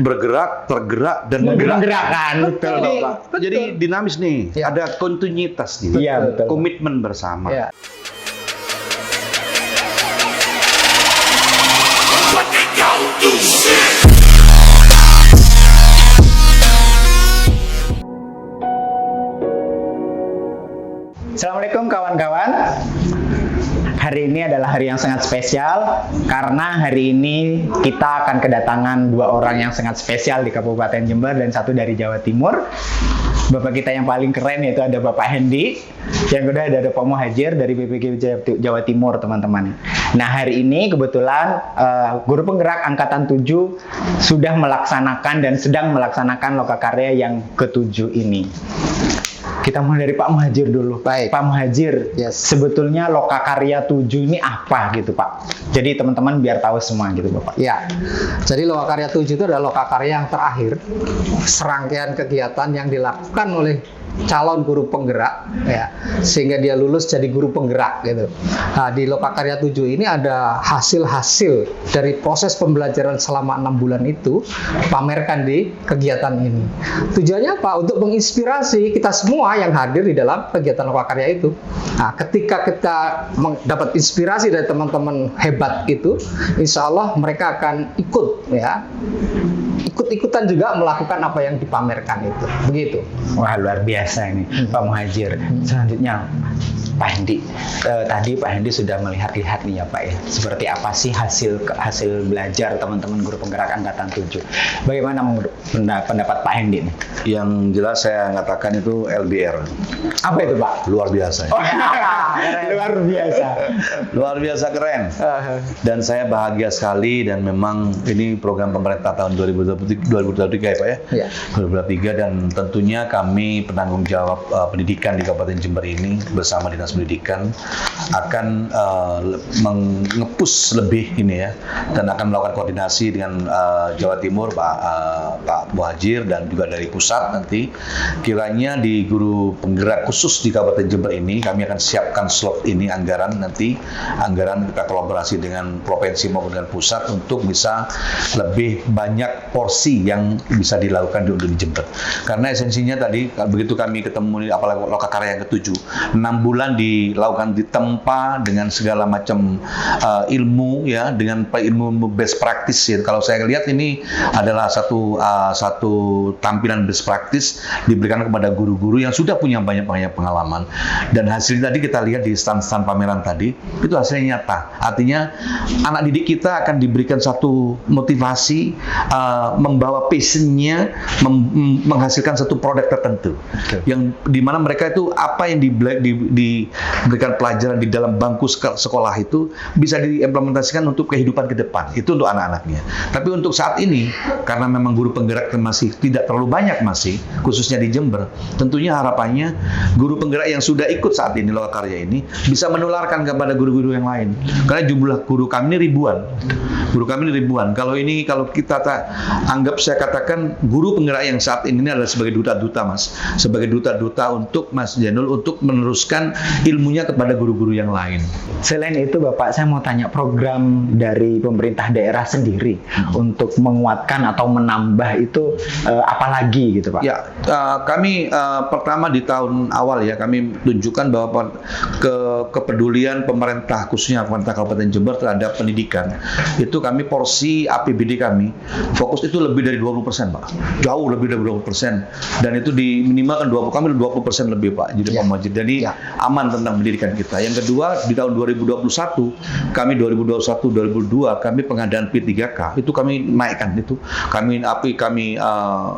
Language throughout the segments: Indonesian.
bergerak, tergerak, dan Menggerakkan, betul Bapak. Jadi dinamis nih, Ya. ada kontinuitas nih, Iya, betul. komitmen bersama. Ya. Assalamualaikum kawan-kawan. Hari ini adalah hari yang sangat spesial karena hari ini kita akan kedatangan dua orang yang sangat spesial di Kabupaten Jember dan satu dari Jawa Timur. Bapak kita yang paling keren yaitu ada Bapak Hendy, yang kedua ada Pak Muhajir dari BPG Jawa Timur, teman-teman. Nah, hari ini kebetulan Guru Penggerak Angkatan 7 sudah melaksanakan dan sedang melaksanakan lokakarya yang ke-7 ini. Kita mulai dari Pak Muhajir dulu. Baik. Pak Muhajir, Yes. sebetulnya lokakarya 7 ini apa gitu Pak? Jadi teman-teman biar tahu semua gitu Bapak. Ya, jadi Lokakarya 7 itu adalah lokakarya yang terakhir, serangkaian kegiatan yang dilakukan oleh calon guru penggerak, ya, sehingga dia lulus jadi guru penggerak gitu. Nah, di Lokakarya 7 ini ada hasil-hasil dari proses pembelajaran selama 6 bulan itu pamerkan di kegiatan ini. Tujuannya apa? Untuk menginspirasi kita semua yang hadir di dalam kegiatan Lokakarya itu. Nah, ketika kita dapat inspirasi dari teman-teman hebat itu, insya Allah mereka akan ikut, ya, ikut-ikutan juga melakukan apa yang dipamerkan itu. Begitu. Wah, luar biasa ini Pak Muhajir. Selanjutnya Pak Hendy. Tadi Pak Hendy sudah melihat-lihat nih ya Pak ya. Seperti apa sih hasil belajar teman-teman guru penggerak angkatan 7. Bagaimana pendapat Pak Hendy nih? Yang jelas saya katakan itu LDR. Apa itu Pak? Luar biasa. Oh, luar biasa. Luar biasa keren. Dan saya bahagia sekali dan memang ini program pemerintah tahun 2023 ya Pak ya. Ya. 2023 dan tentunya kami penanggung jawab pendidikan di Kabupaten Jember ini bersama Dinas Pendidikan akan mengepus lebih ini ya dan akan melakukan koordinasi dengan Jawa Timur Pak Muhajir dan juga dari pusat nanti kiranya di guru penggerak khusus di Kabupaten Jember ini kami akan siapkan slot ini anggaran kita kolaborasi dengan provinsi maupun dengan pusat untuk bisa lebih banyak porsi yang bisa dilakukan di Jember karena esensinya tadi begitu kami ketemu apalagi lokakarya yang ke-7 6 bulan dilakukan ditempa dengan segala macam ilmu ya dengan ilmu best practice ya. Kalau saya lihat ini adalah satu tampilan best practice diberikan kepada guru-guru yang sudah punya banyak pengalaman dan hasilnya tadi kita lihat di stand-stand pameran tadi itu hasilnya nyata. Artinya anak didik kita akan diberikan satu motivasi membawa passion-nya menghasilkan satu produk tertentu yang dimana mereka itu apa yang diberikan pelajaran di dalam bangku sekolah itu bisa diimplementasikan untuk kehidupan ke depan. Itu untuk anak-anaknya. Tapi untuk saat ini, karena memang guru penggerak masih tidak terlalu banyak khususnya di Jember, tentunya harapannya guru penggerak yang sudah ikut saat ini lokakarya ini bisa menularkan kepada guru-guru yang lain. Karena jumlah guru kami ini ribuan. Kalau kita anggap saya katakan guru penggerak yang saat ini adalah sebagai duta-duta Mas. Sebagai duta-duta untuk Mas Janul untuk meneruskan ilmunya kepada guru-guru yang lain. Selain itu Bapak, saya mau tanya program dari pemerintah daerah sendiri untuk menguatkan atau menambah itu apalagi gitu Pak? Ya, kami pertama di tahun awal ya kami tunjukkan bahwa kepedulian pemerintah khususnya pemerintah Kabupaten Jember terhadap pendidikan itu kami porsi APBD kami fokus itu lebih dari 20% Pak, jauh lebih dari 20% dan itu di minimal kan 20% lebih Pak. Jadi Pak Muhajir, jadi aman tentang pendidikan kita. Yang kedua di tahun 2021 kami 2021-2022 kami pengadaan P3K itu kami naikkan itu kami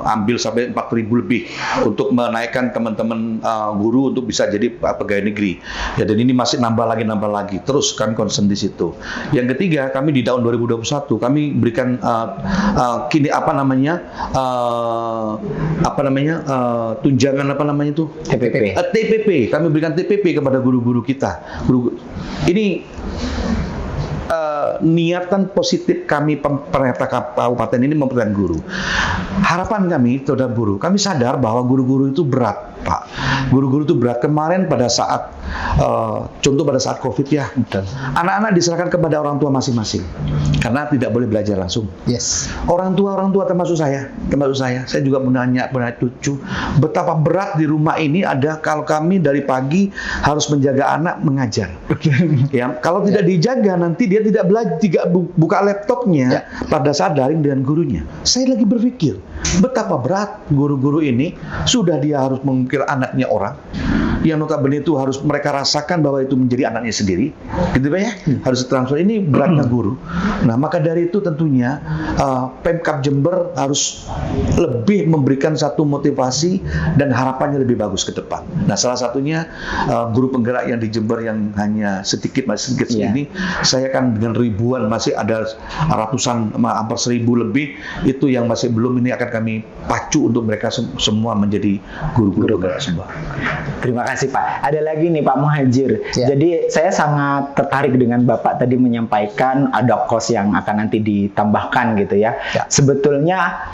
ambil sampai 4.000 lebih untuk menaikkan teman-teman guru untuk bisa jadi pegawai negeri ya dan ini masih nambah lagi terus kami concern di situ. Yang ketiga kami di tahun 2021 kami berikan tunjangan TPP kami berikan TPP kepada guru-guru kita. Ini niatan positif kami pemerintah kabupaten ini memberikan guru. Harapan kami terhadap guru, kami sadar bahwa guru-guru itu berat, Pak. Guru-guru itu berat. Kemarin pada saat contoh pada saat COVID ya, anak-anak diserahkan kepada orang tua masing-masing karena tidak boleh belajar langsung. Yes. Orang tua termasuk saya juga punya cucu. Betapa berat di rumah ini ada kalau kami dari pagi harus menjaga anak mengajar. Ya, kalau tidak dijaga nanti dia tidak belajar, tidak buka laptopnya pada saat daring dengan gurunya. Saya lagi berpikir betapa berat guru-guru ini, sudah dia harus mengukir anaknya orang yang notabene itu harus mereka rasakan bahwa itu menjadi anaknya sendiri, gitu Pak ya, harus transfer. Ini beratnya guru. Nah, maka dari itu tentunya Pemkab Jember harus lebih memberikan satu motivasi dan harapannya lebih bagus ke depan. Nah, salah satunya guru penggerak yang di Jember yang hanya masih sedikit ini, saya kan dengan ribuan, masih ada ratusan, hampir 1000 lebih itu yang masih belum, ini akan kami pacu untuk mereka semua menjadi guru-guru penggerak semua. Terima kasih Pak. Ada lagi nih Pak Muhadjir. Jadi saya sangat tertarik dengan Bapak tadi menyampaikan ada kos yang akan nanti ditambahkan gitu ya. Sebetulnya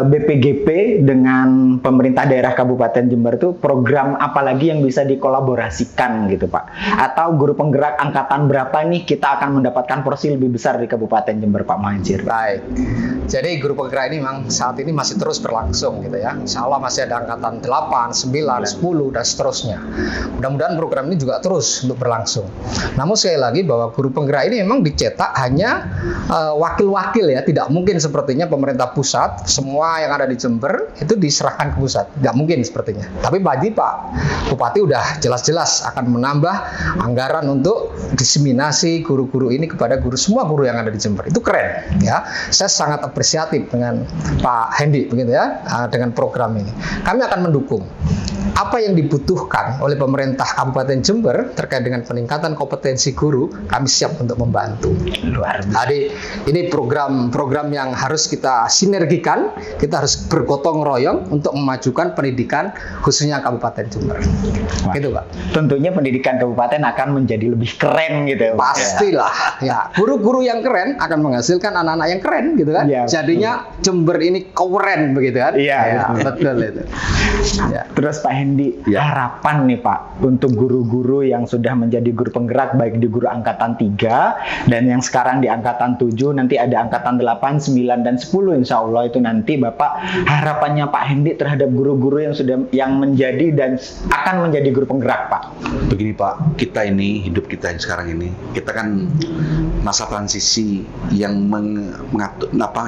BPGP dengan pemerintah daerah Kabupaten Jember itu program apa lagi yang bisa dikolaborasikan gitu Pak? Atau guru penggerak angkatan berapa nih kita akan mendapatkan porsi lebih besar di Kabupaten Jember Pak Muhadjir? Baik. Jadi guru penggerak ini memang saat ini masih terus berlangsung gitu ya. Insya Allah masih ada angkatan 8, 9, 10 dan seterusnya. Mudah-mudahan program ini juga terus untuk berlangsung. Namun sekali lagi bahwa guru penggerak ini memang dicetak hanya wakil-wakil ya. Tidak mungkin sepertinya pemerintah pusat semua yang ada di Jember itu diserahkan ke pusat. Tidak mungkin sepertinya. Tapi bagi Pak Bupati udah jelas-jelas akan menambah anggaran untuk diseminasi guru-guru ini kepada semua guru yang ada di Jember. Itu keren ya. Saya sangat apresiatif dengan Pak Hendi begitu ya, dengan program ini. Kami akan mendukung apa yang dibutuhkan oleh pemerintah Kabupaten Jember terkait dengan peningkatan kompetensi guru, kami siap untuk membantu. Luar biasa. Jadi ini program yang harus kita sinergikan, kita harus bergotong royong untuk memajukan pendidikan khususnya Kabupaten Jember. Gitu Pak. Tentunya pendidikan kabupaten akan menjadi lebih keren gitu. Pastilah. Ya, guru-guru yang keren akan menghasilkan anak-anak yang keren gitu kan. Ya, jadinya Jember ini keren begitu kan. Iya, betul itu. Ya. Terus Pak Hendi, harapan nih Pak untuk guru-guru yang sudah menjadi guru penggerak baik di guru angkatan 3 dan yang sekarang di angkatan 7, nanti ada angkatan 8, 9 dan 10 insya Allah itu nanti Bapak, harapannya Pak Hendi terhadap guru-guru yang menjadi dan akan menjadi guru penggerak Pak. Begini Pak, kita ini hidup kita yang sekarang ini, kita kan masa transisi yang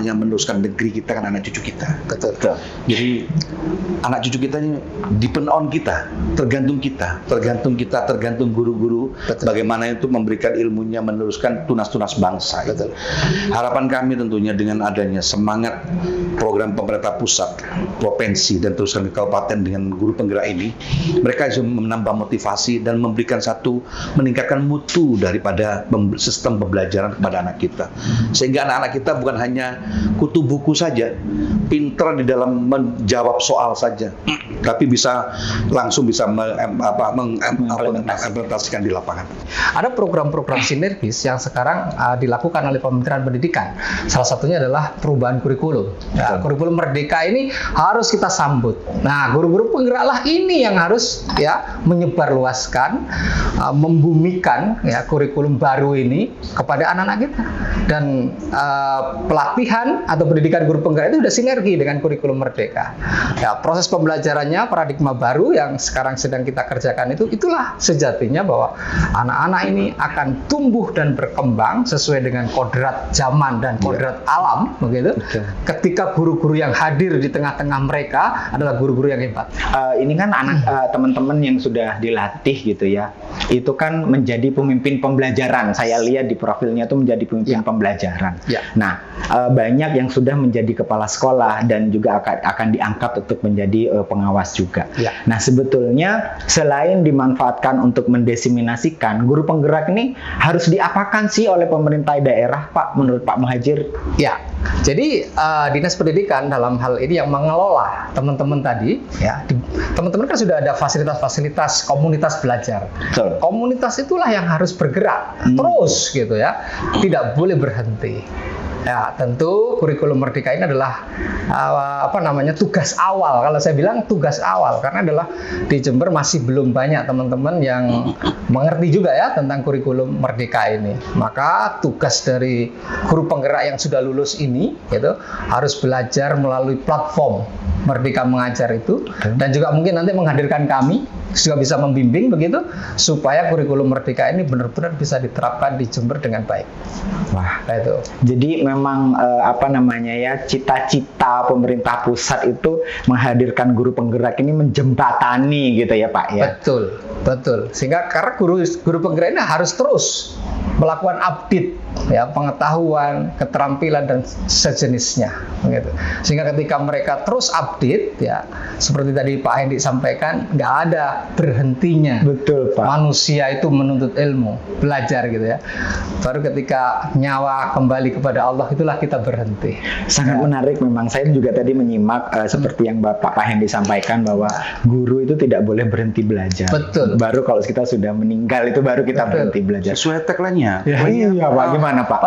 yang meneruskan negeri kita kan anak cucu kita. Betul. Jadi anak cucu kita ini depend on kita, tergantung guru-guru bagaimana itu memberikan ilmunya, meneruskan tunas-tunas bangsa. Betul. Harapan kami tentunya dengan adanya semangat program pemerintah pusat, provinsi dan teruskan ke kabupaten dengan guru penggerak ini, mereka bisa menambah motivasi dan memberikan meningkatkan mutu daripada sistem pembelajaran kepada anak kita. Sehingga anak-anak kita bukan hanya kutu buku saja, pintar di dalam menjawab soal saja, tapi langsung bisa mengimplementasikan di lapangan. Ada program-program sinergis yang sekarang dilakukan oleh Kementerian Pendidikan. Salah satunya adalah perubahan kurikulum. Ya, kurikulum Merdeka ini harus kita sambut. Nah, guru-guru penggeraklah ini yang harus menyebarluaskan, membumikan kurikulum baru ini kepada anak-anak kita. Dan pelatihan atau pendidikan guru penggerak itu sudah sinergi dengan kurikulum Merdeka. Ya, proses pembelajarannya, paradigma baru yang sekarang sedang kita kerjakan itulah sejatinya bahwa anak-anak ini akan tumbuh dan berkembang sesuai dengan kodrat zaman dan kodrat alam begitu. Ketika guru-guru yang hadir di tengah-tengah mereka adalah guru-guru yang hebat. Ini kan teman-teman yang sudah dilatih gitu ya, itu kan menjadi pemimpin pembelajaran. Saya lihat di profilnya itu menjadi pemimpin pembelajaran. Nah, banyak yang sudah menjadi kepala sekolah dan juga akan diangkat untuk menjadi pengawas juga. Nah, sebetulnya selain dimanfaatkan untuk mendiseminasikan, guru penggerak ini harus diapakan sih oleh pemerintah daerah, Pak, menurut Pak Muhadjir? Ya, jadi Dinas Pendidikan dalam hal ini yang mengelola teman-teman tadi, ya, teman-teman kan sudah ada fasilitas-fasilitas komunitas belajar. Betul. Komunitas itulah yang harus bergerak terus gitu ya, tidak boleh berhenti. Ya, tentu kurikulum Merdeka ini adalah tugas awal. Kalau saya bilang tugas awal karena adalah di Jember masih belum banyak teman-teman yang mengerti juga ya tentang kurikulum Merdeka ini. Maka tugas dari guru penggerak yang sudah lulus ini itu harus belajar melalui platform Merdeka Mengajar itu, dan juga mungkin nanti menghadirkan kami juga bisa membimbing begitu supaya kurikulum Merdeka ini benar-benar bisa diterapkan di Jember dengan baik. Wah, itu. Jadi memang cita-cita pemerintah pusat itu menghadirkan guru penggerak ini menjembatani gitu ya Pak ya. Betul. Sehingga karena guru penggerak ini harus terus melakukan update ya pengetahuan, keterampilan dan sejenisnya gitu. Sehingga ketika mereka terus update ya seperti tadi Pak Hendi sampaikan, nggak ada berhentinya. Betul Pak. Manusia itu menuntut ilmu, belajar gitu ya. Baru ketika nyawa kembali kepada Allah itulah kita berhenti. Sangat menarik memang. Saya juga tadi menyimak seperti yang Pak Hendi sampaikan bahwa guru itu tidak boleh berhenti belajar. Betul. Baru kalau kita sudah meninggal itu baru kita berhenti belajar. Sesuai tagline-nya. Iya Pak, gimana Pak?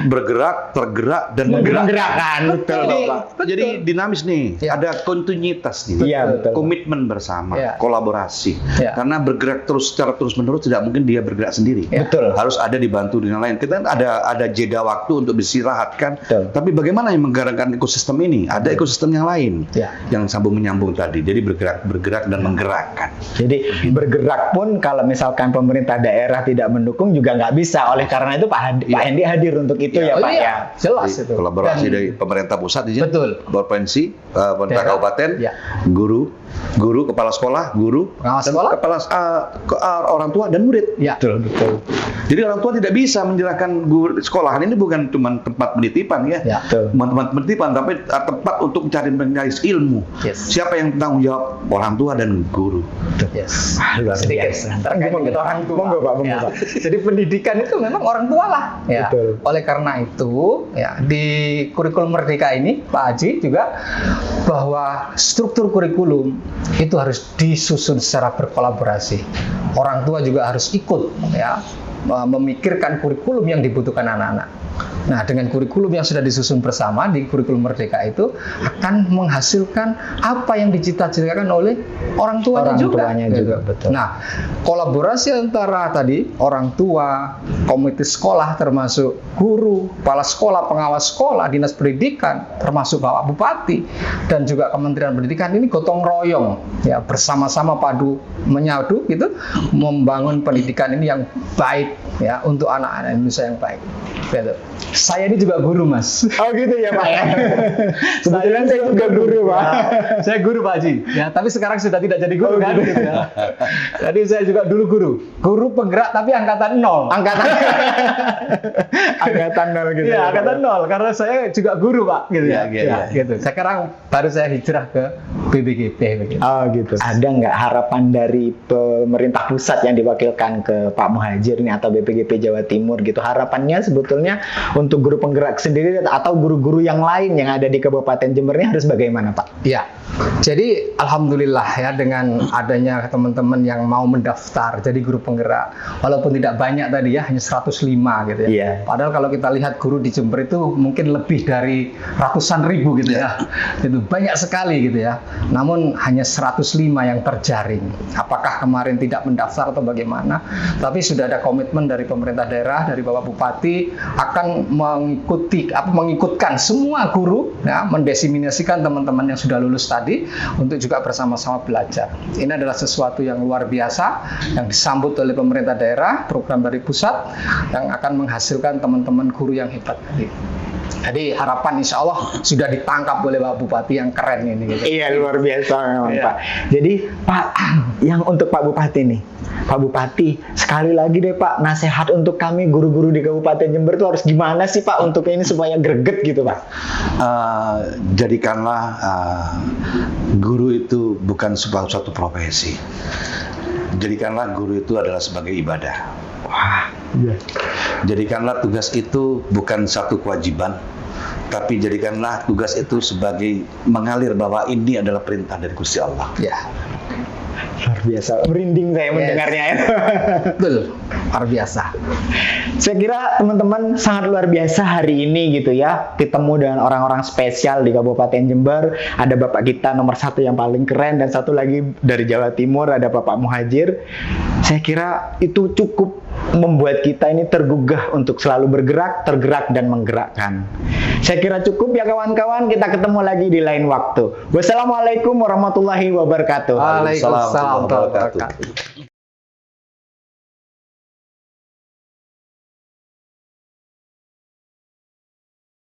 Bergerak, tergerak, dan menggerakkan. Betul Pak. Jadi dinamis nih, ada kontinuitas nih, betul. Komitmen bersama, Ya. kolaborasi. Ya. Karena bergerak terus secara terus-menerus tidak mungkin dia bergerak sendiri. Ya. Betul. Harus ada dibantu dengan lain. Kita ada jeda waktu untuk beristirahat kan. Betul. Tapi bagaimana yang menggerakkan ekosistem ini? Ada ekosistem yang lain Ya. yang sambung menyambung tadi. Jadi bergerak dan menggerakkan. Jadi bergerak pun kalau misalkan pemerintah daerah tidak mendukung juga nggak bisa. Oleh karena itu Pak Hendi hadir untuk itu ya Pak ya. Jelas Jadi, itu. kolaborasi Dan- dari pemerintah pusat, izin, Betul. provinsi, pemerintah Daerah. kabupaten, Ya. guru, kepala sekolah, Pengawas dan sekolah. kepala orang tua dan murid. Ya. Betul. Jadi orang tua tidak bisa menjalankan guru sekolahan ini bukan cuma tempat penitipan ya. Ya. Betul. Tempat penitipan, tapi tempat untuk mengais ilmu. Yes. Siapa yang bertanggung jawab? Orang tua dan guru. Yes. Luar Sedikit biasa. terkait dengan orang tua. Monggo, Pak. Ya. Jadi pendidikan itu memang orang tua lah. Ya. Betul. Oleh karena itu, ya di kurikulum Merdeka ini, Pak Haji juga bahwa struktur kurikulum itu harus disusun secara berkolaborasi. Orang tua juga harus ikut, ya, memikirkan kurikulum yang dibutuhkan anak-anak. Nah, dengan kurikulum yang sudah disusun bersama di kurikulum Merdeka itu akan menghasilkan apa yang dicita-citakan oleh orang tuanya juga. Betul. Nah, kolaborasi antara tadi orang tua, komite sekolah termasuk guru, kepala sekolah, pengawas sekolah, dinas pendidikan, termasuk Bapak Bupati dan juga Kementerian Pendidikan ini gotong royong ya bersama-sama padu menyatu gitu membangun pendidikan ini yang baik ya untuk anak-anak Indonesia yang baik. Gitu. Saya ini juga guru, Mas. Oh gitu ya Pak ya. Kebetulan saya juga guru Pak. Ya, saya guru Pak Haji. Ya, tapi sekarang sudah tidak jadi guru kan. Gitu. Gitu, ya. Jadi saya juga dulu guru penggerak tapi angkatan 0. Angkatan 0 gitu. Iya, angkatan 0 karena saya juga guru Pak, gitu ya. Iya. Gitu. Sekarang baru saya hijrah ke BPGP begitu. Oh gitu. Ada nggak harapan dari pemerintah pusat yang diwakilkan ke Pak Muhajir nih atau BPGP Jawa Timur gitu? Harapannya sebetulnya untuk guru penggerak sendiri atau guru-guru yang lain yang ada di Kabupaten Jember ini harus bagaimana Pak? Iya. Jadi alhamdulillah ya dengan adanya teman-teman yang mau mendaftar jadi guru penggerak. Walaupun tidak banyak tadi ya, hanya 105 gitu ya. Iya. Padahal kalau kita lihat guru di Jember itu mungkin lebih dari ratusan ribu gitu ya. Itu banyak sekali gitu ya. Namun hanya 105 yang terjaring. Apakah kemarin tidak mendaftar atau bagaimana? Tapi sudah ada komitmen dari pemerintah daerah, dari Bapak Bupati akan mengikutkan semua guru ya, mendesimasikan teman-teman yang sudah lulus tadi untuk juga bersama-sama belajar. Ini adalah sesuatu yang luar biasa yang disambut oleh pemerintah daerah, program dari pusat yang akan menghasilkan teman-teman guru yang hebat tadi. Jadi harapan insya Allah sudah ditangkap oleh Pak Bupati yang keren ini. Gitu. Iya luar biasa memang Iya. Pak. Jadi Pak, yang untuk Pak Bupati nih, Pak Bupati sekali lagi deh Pak, nasihat untuk kami guru-guru di Kabupaten Jember itu harus gimana sih Pak untuk ini supaya greget gitu Pak? Jadikanlah guru itu bukan suatu profesi. Jadikanlah guru itu adalah sebagai ibadah. Wah, iya. Jadikanlah tugas itu bukan satu kewajiban, tapi jadikanlah tugas itu sebagai mengalir bahwa ini adalah perintah dari Gusti Allah. Ya, Luar biasa, merinding saya mendengarnya ya. betul. luar biasa. Saya kira teman-teman sangat luar biasa hari ini gitu ya, ketemu dengan orang-orang spesial di Kabupaten Jember. Ada Bapak kita nomor 1 yang paling keren, dan satu lagi dari Jawa Timur ada Bapak Muhajir. Saya kira itu cukup membuat kita ini tergugah untuk selalu bergerak, tergerak dan menggerakkan. Saya kira cukup ya kawan-kawan, kita ketemu lagi di lain waktu. Wassalamualaikum warahmatullahi wabarakatuh. Waalaikumsalam Waalaikumsalam warahmatullahi warahmatullahi wabarakatuh. wabarakatuh.